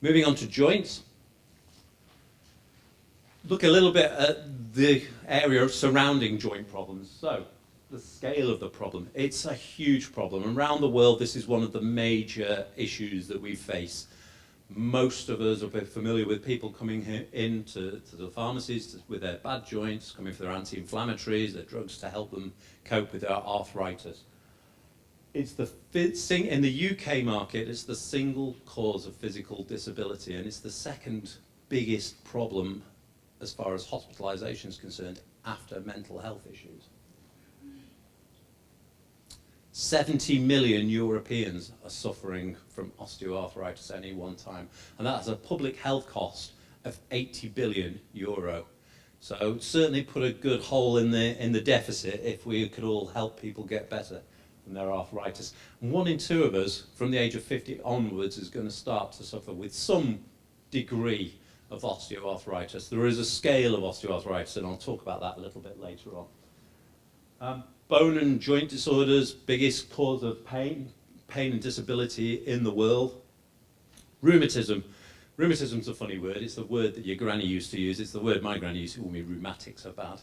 Moving on to joints. Look a little bit at the area surrounding joint problems. So, the scale of the problem. It's a huge problem. Around the world, this is one of the major issues that we face. Most of us are familiar with people coming into the pharmacies with their bad joints, coming for their anti-inflammatories, their drugs to help them cope with their arthritis. It's in the UK market, it's the single cause of physical disability, and it's the second biggest problem as far as hospitalisation is concerned after mental health issues. 70 million Europeans are suffering from osteoarthritis at any one time, and that has a public health cost of 80 billion euro. So certainly put a good hole in the deficit if we could all help people get better from their arthritis. And 1 in 2 of us from the age of 50 onwards is going to start to suffer with some degree of osteoarthritis. There is a scale of osteoarthritis, and I'll talk about that a little bit later on. Bone and joint disorders, biggest cause of pain and disability in the world. Rheumatism. Rheumatism's a funny word. It's the word that your granny used to use. It's the word my granny used to call me rheumatics about.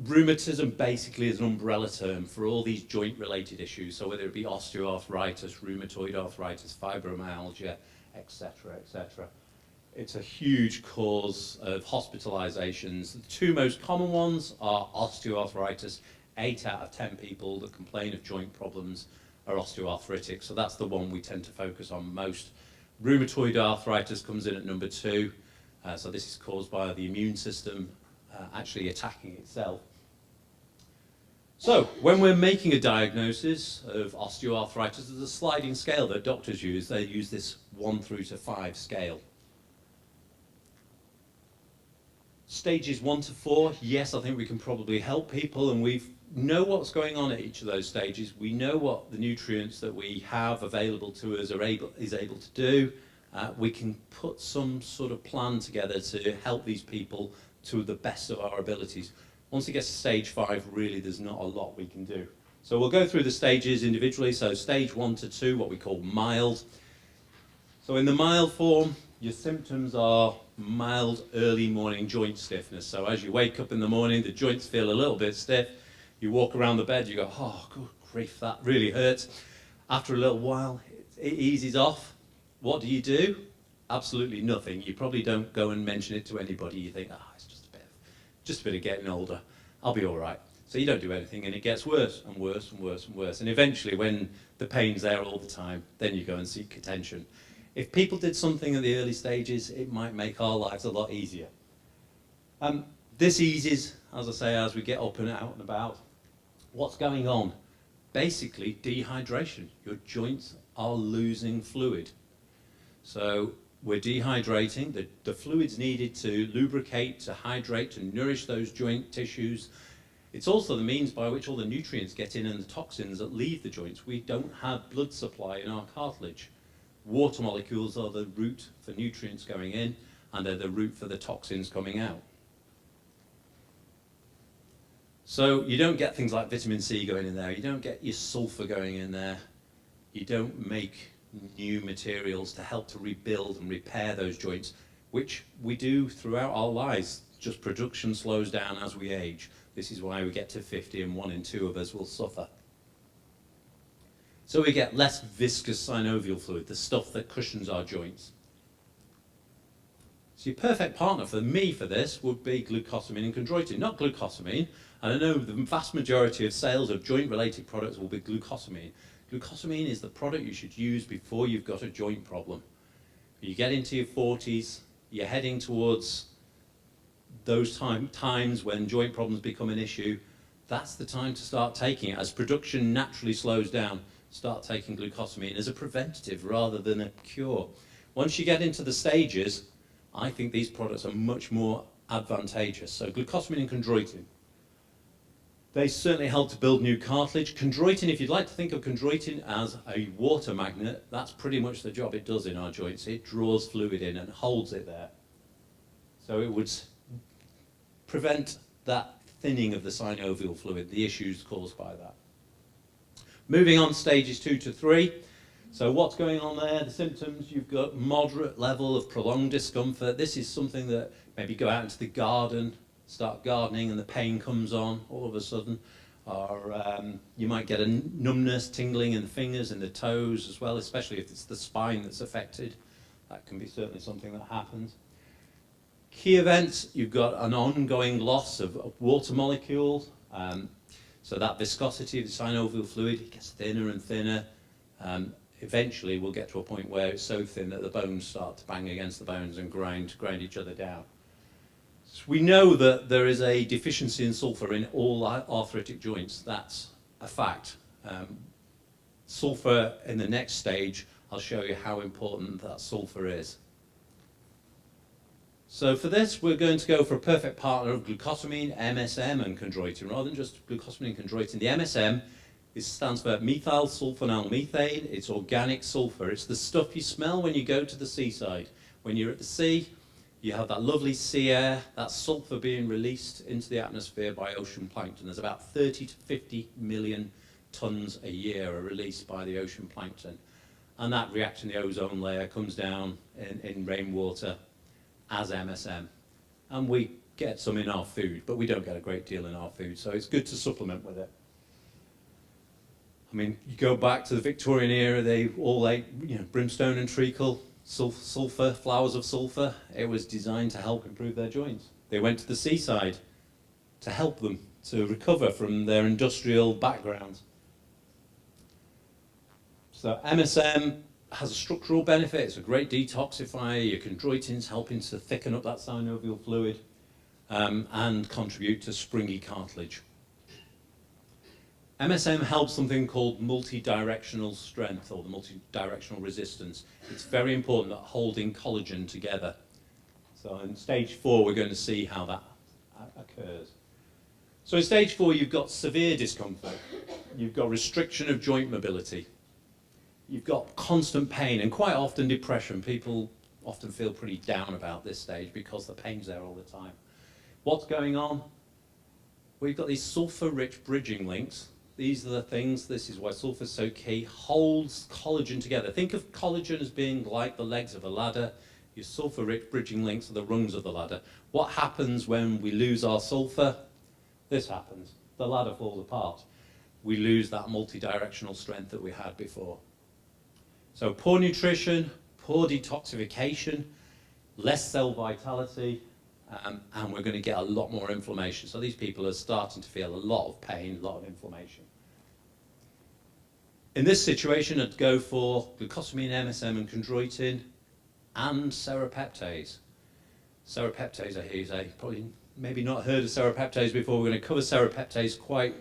Rheumatism basically is an umbrella term for all these joint-related issues. So whether it be osteoarthritis, rheumatoid arthritis, fibromyalgia, etc., etc. It's a huge cause of hospitalizations. The 2 most common ones are osteoarthritis. 8 out of 10 people that complain of joint problems are osteoarthritic, so that's the one we tend to focus on most. Rheumatoid arthritis comes in at number 2, so this is caused by the immune system actually attacking itself. So, when we're making a diagnosis of osteoarthritis, there's a sliding scale that doctors use. They use this 1 through to 5 scale. Stages 1 to 4, yes, I think we can probably help people, and we know what's going on at each of those stages. We know what the nutrients that we have available to us is able to do. We can put some sort of plan together to help these people to the best of our abilities. Once it gets to stage 5, really there's not a lot we can do. So we'll go through the stages individually. So stage 1 to 2, what we call mild. So in the mild form, your symptoms are mild early morning joint stiffness. So as you wake up in the morning, the joints feel a little bit stiff. You walk around the bed, you go, oh, good grief, that really hurts. After a little while, it eases off. What do? Absolutely nothing. You probably don't go and mention it to anybody. You think, it's just a bit of getting older. I'll be all right. So you don't do anything, and it gets worse and worse and worse and worse. And eventually, when the pain's there all the time, then you go and seek attention. If people did something at the early stages, it might make our lives a lot easier. This eases, as I say, as we get up and out and about. What's going on? Basically, dehydration. Your joints are losing fluid. So we're dehydrating. The fluids needed to lubricate, to hydrate, to nourish those joint tissues. It's also the means by which all the nutrients get in and the toxins that leave the joints. We don't have blood supply in our cartilage. Water molecules are the route for nutrients going in, and they're the route for the toxins coming out. So you don't get things like vitamin C going in there, you don't get your sulfur going in there, you don't make new materials to help to rebuild and repair those joints, which we do throughout our lives. Just production slows down as we age. This is why we get to 50 and 1 in 2 of us will suffer. So we get less viscous synovial fluid, the stuff that cushions our joints. So your perfect partner for me for this would be glucosamine and chondroitin, not glucosamine. And I know the vast majority of sales of joint-related products will be glucosamine. Glucosamine is the product you should use before you've got a joint problem. You get into your 40s, you're heading towards those times when joint problems become an issue. That's the time to start taking it. As production naturally slows down, start taking glucosamine as a preventative rather than a cure. Once you get into the stages, I think these products are much more advantageous. So glucosamine and chondroitin. They certainly help to build new cartilage. Chondroitin, if you'd like to think of chondroitin as a water magnet, that's pretty much the job it does in our joints. It draws fluid in and holds it there. So it would prevent that thinning of the synovial fluid, the issues caused by that. Moving on, stages 2 to 3. So what's going on there? The symptoms, you've got moderate level of prolonged discomfort. This is something that maybe go out into the garden, start gardening, and the pain comes on all of a sudden. Or you might get a numbness, tingling in the fingers and the toes as well, especially if it's the spine that's affected. That can be certainly something that happens. Key events, you've got an ongoing loss of water molecules. So that viscosity of the synovial fluid, it gets thinner and thinner. Eventually we'll get to a point where it's so thin that the bones start to bang against the bones and grind each other down. So we know that there is a deficiency in sulfur in all arthritic joints. That's a fact. Sulfur in the next stage, I'll show you how important that sulfur is. So for this, we're going to go for a perfect partner of glucosamine, MSM, and chondroitin, rather than just glucosamine and chondroitin. The MSM stands for methyl sulfonyl methane. It's organic sulfur. It's the stuff you smell when you go to the seaside. When you're at the sea, you have that lovely sea air, that sulfur being released into the atmosphere by ocean plankton. There's about 30 to 50 million tons a year are released by the ocean plankton. And that reacts in the ozone layer, comes down in rainwater as MSM. And we get some in our food, but we don't get a great deal in our food, so it's good to supplement with it. I mean, you go back to the Victorian era, they all ate, brimstone and treacle, sulfur, flowers of sulfur. It was designed to help improve their joints. They went to the seaside to help them to recover from their industrial background. So MSM has a structural benefit. It's a great detoxifier. Your chondroitin's helping to thicken up that synovial fluid and contribute to springy cartilage. MSM helps something called multidirectional strength, or the multidirectional resistance. It's very important at holding collagen together. So in stage 4, we're going to see how that occurs. So in stage 4, you've got severe discomfort. You've got restriction of joint mobility. You've got constant pain and quite often depression. People often feel pretty down about this stage because the pain's there all the time. What's going on? We've got these sulfur-rich bridging links. These are the things, this is why sulfur is so key, holds collagen together. Think of collagen as being like the legs of a ladder. Your sulfur-rich bridging links are the rungs of the ladder. What happens when we lose our sulfur? This happens. The ladder falls apart. We lose that multidirectional strength that we had before. So poor nutrition, poor detoxification, less cell vitality, and we're going to get a lot more inflammation. So these people are starting to feel a lot of pain, a lot of inflammation. In this situation, I'd go for glucosamine, MSM, and chondroitin, and serrapeptase. Serrapeptase, I hear you say, probably maybe not heard of serrapeptase before. We're going to cover serrapeptase quite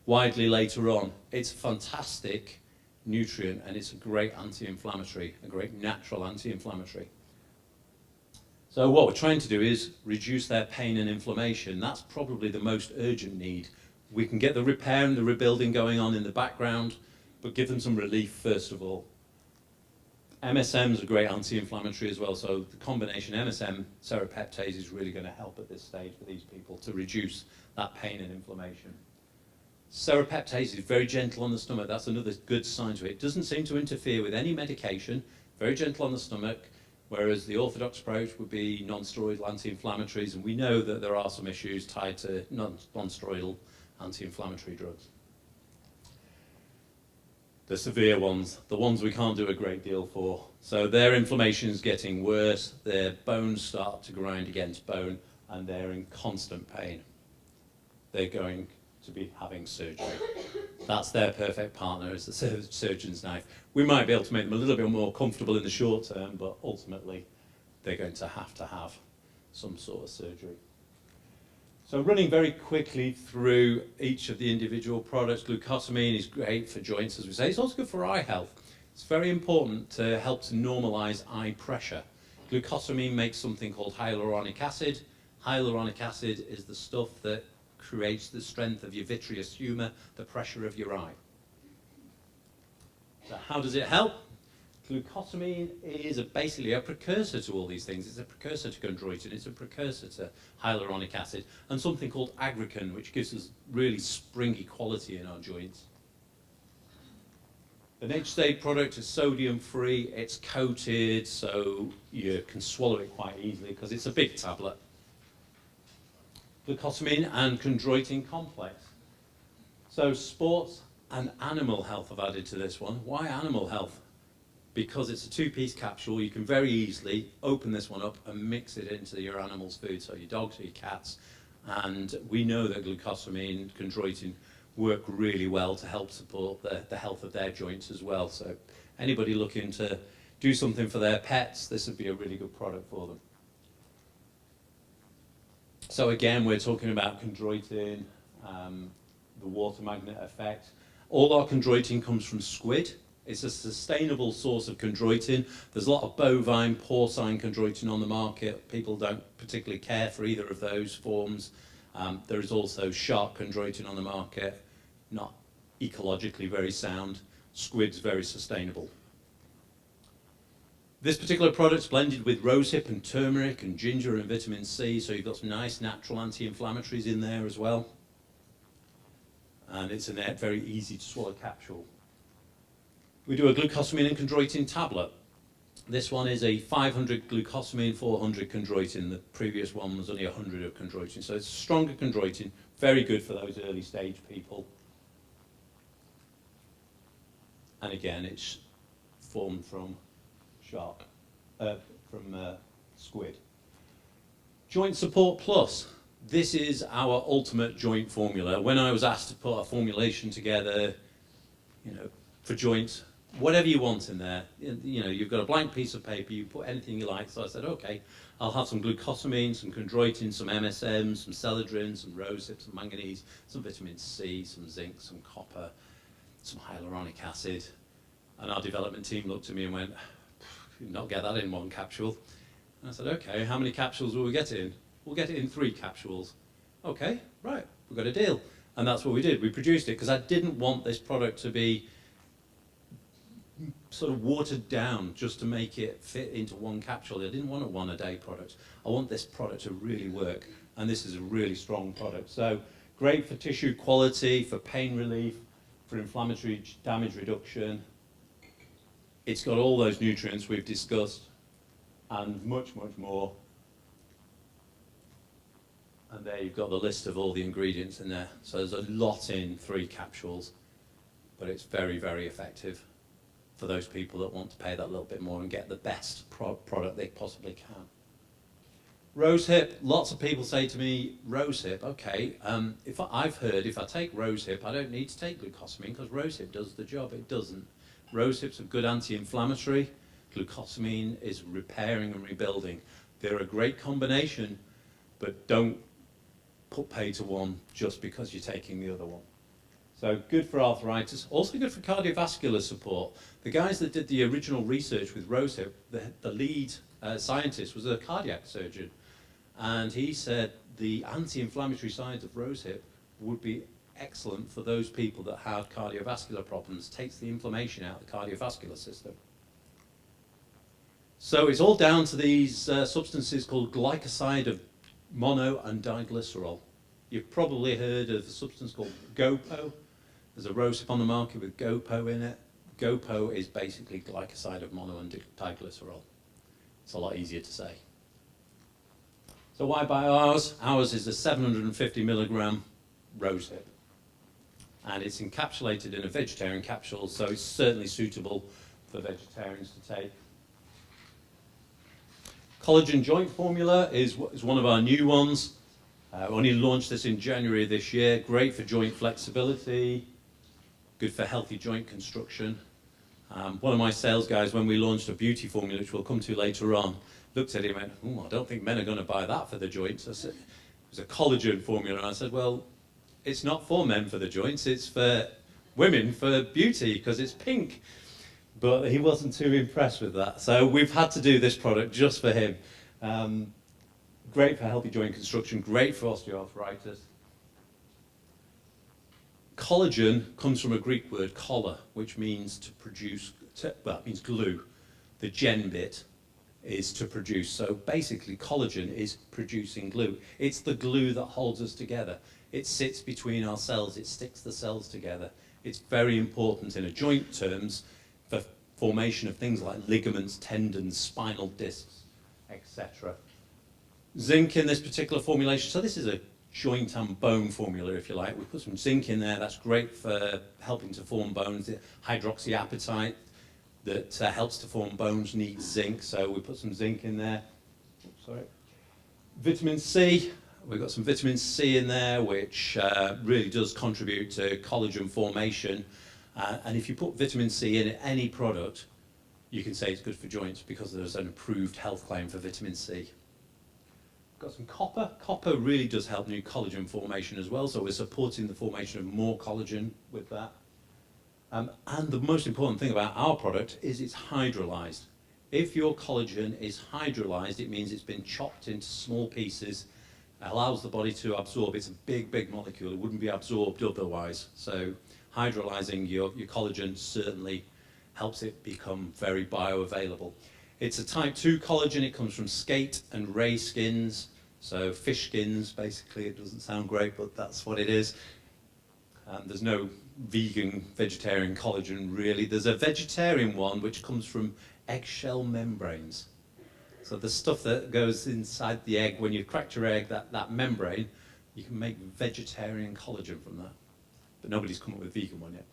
widely later on. It's a fantastic nutrient, and it's a great anti-inflammatory, a great natural anti-inflammatory. So what we're trying to do is reduce their pain and inflammation. That's probably the most urgent need. We can get the repair and the rebuilding going on in the background, but give them some relief first of all. MSM is a great anti-inflammatory as well, so the combination MSM serrapeptase is really going to help at this stage for these people to reduce that pain and inflammation. Serrapeptase is very gentle on the stomach. That's another good sign to it. It doesn't seem to interfere with any medication, very gentle on the stomach, whereas the orthodox approach would be non-steroidal anti-inflammatories, and we know that there are some issues tied to non-steroidal anti-inflammatory drugs. The severe ones, the ones we can't do a great deal for. So their inflammation is getting worse, their bones start to grind against bone, and they're in constant pain. They're going to be having surgery. That's their perfect partner, is the surgeon's knife. We might be able to make them a little bit more comfortable in the short term, but ultimately they're going to have some sort of surgery. So running very quickly through each of the individual products, glucosamine is great for joints, as we say. It's also good for eye health. It's very important to help to normalize eye pressure. Glucosamine makes something called hyaluronic acid. Hyaluronic acid is the stuff that creates the strength of your vitreous humor, the pressure of your eye. So how does it help? Glucosamine is basically a precursor to all these things. It's a precursor to chondroitin, it's a precursor to hyaluronic acid, and something called agricin, which gives us really springy quality in our joints. The NatureStage product is sodium free, it's coated so you can swallow it quite easily because it's a big tablet. Glucosamine and chondroitin complex. So sports and animal health I've added to this one. Why animal health? Because it's a two-piece capsule, you can very easily open this one up and mix it into your animal's food, so your dogs or your cats. And we know that glucosamine, chondroitin work really well to help support the health of their joints as well. So anybody looking to do something for their pets, this would be a really good product for them. So again, we're talking about chondroitin, the water magnet effect. All our chondroitin comes from squid. It's a sustainable source of chondroitin. There's a lot of bovine, porcine chondroitin on the market. People don't particularly care for either of those forms. There is also shark chondroitin on the market, not ecologically very sound. Squid's very sustainable. This particular product's blended with rosehip and turmeric and ginger and vitamin C, so you've got some nice natural anti-inflammatories in there as well. And it's a very easy to swallow capsule. We do a glucosamine and chondroitin tablet. This one is a 500 glucosamine, 400 chondroitin. The previous one was only 100 of chondroitin. So it's stronger chondroitin, very good for those early stage people. And again, it's formed from squid. Joint Support Plus. This is our ultimate joint formula. When I was asked to put a formulation together, for joints, whatever you want in there, you've got a blank piece of paper, you put anything you like. So I said, okay, I'll have some glucosamine, some chondroitin, some MSM, some celadrin, some rosehip, some manganese, some vitamin C, some zinc, some copper, some hyaluronic acid. And our development team looked at me and went, you'd not get that in one capsule. And I said, okay, how many capsules will we get in? We'll get it in 3 capsules. Okay, right, we've got a deal. And that's what we did. We produced it because I didn't want this product to be sort of watered down just to make it fit into one capsule. I didn't want a one-a-day product. I want this product to really work. And this is a really strong product. So great for tissue quality, for pain relief, for inflammatory damage reduction. It's got all those nutrients we've discussed and much, much more. And there you've got the list of all the ingredients in there. So there's a lot in 3 capsules, but it's very, very effective for those people that want to pay that little bit more and get the best product they possibly can. Rosehip, lots of people say to me, rosehip, okay, I've heard if I take rosehip, I don't need to take glucosamine because rosehip does the job. It doesn't. Rosehip's a good anti-inflammatory. Glucosamine is repairing and rebuilding. They're a great combination, but don't put pay to one just because you're taking the other one. So good for arthritis, also good for cardiovascular support. The guys that did the original research with rosehip, the lead scientist was a cardiac surgeon, and he said the anti-inflammatory sides of rosehip would be excellent for those people that have cardiovascular problems, takes the inflammation out of the cardiovascular system. So it's all down to these substances called glycoside of mono and diglycerol. You've probably heard of a substance called GoPo. There's a rosehip on the market with GoPo in it. GoPo is basically glycoside of mono and diglycerol. It's a lot easier to say. So why buy ours? Ours is a 750 milligram rosehip. And it's encapsulated in a vegetarian capsule, so it's certainly suitable for vegetarians to take. Collagen joint formula is one of our new ones. We only launched this in January this year. Great for joint flexibility, good for healthy joint construction. One of my sales guys, when we launched a beauty formula, which we'll come to later on, looked at it and went, oh, I don't think men are going to buy that for the joints. I said, it was a collagen formula. And I said, well, it's not for men for the joints, it's for women for beauty, because it's pink. But he wasn't too impressed with that. So we've had to do this product just for him. Great for healthy joint construction, great for osteoarthritis. Collagen comes from a Greek word, kolla, which means to produce, well, it means glue, the gen bit. is to produce. So basically collagen is producing glue. It's the glue that holds us together. It sits between our cells, it sticks the cells together. It's very important in a joint terms for formation of things like ligaments, tendons, spinal discs, etc. Zinc in this particular formulation, so this is a joint and bone formula, if you like. We put some zinc in there, that's great for helping to form bones. The hydroxyapatite that helps to form bones needs zinc, so we put some zinc in there. Oops, sorry. Vitamin C, we've got some vitamin C in there, which really does contribute to collagen formation. And if you put vitamin C in any product, you can say it's good for joints because there's an approved health claim for vitamin C. Got some copper. Copper really does help new collagen formation as well, so we're supporting the formation of more collagen with that. And the most important thing about our product is it's hydrolyzed. If your collagen is hydrolyzed, it means it's been chopped into small pieces, allows the body to absorb. It's a big, big molecule. It wouldn't be absorbed otherwise. So hydrolyzing your collagen certainly helps it become very bioavailable. It's a type 2 collagen. It comes from skate and ray skins. So fish skins, basically. It doesn't sound great, but that's what it is. There's no vegan, vegetarian collagen, really. There's a vegetarian one, which comes from eggshell membranes. So the stuff that goes inside the egg, when you cracked your egg, that membrane, you can make vegetarian collagen from that. But nobody's come up with vegan one yet.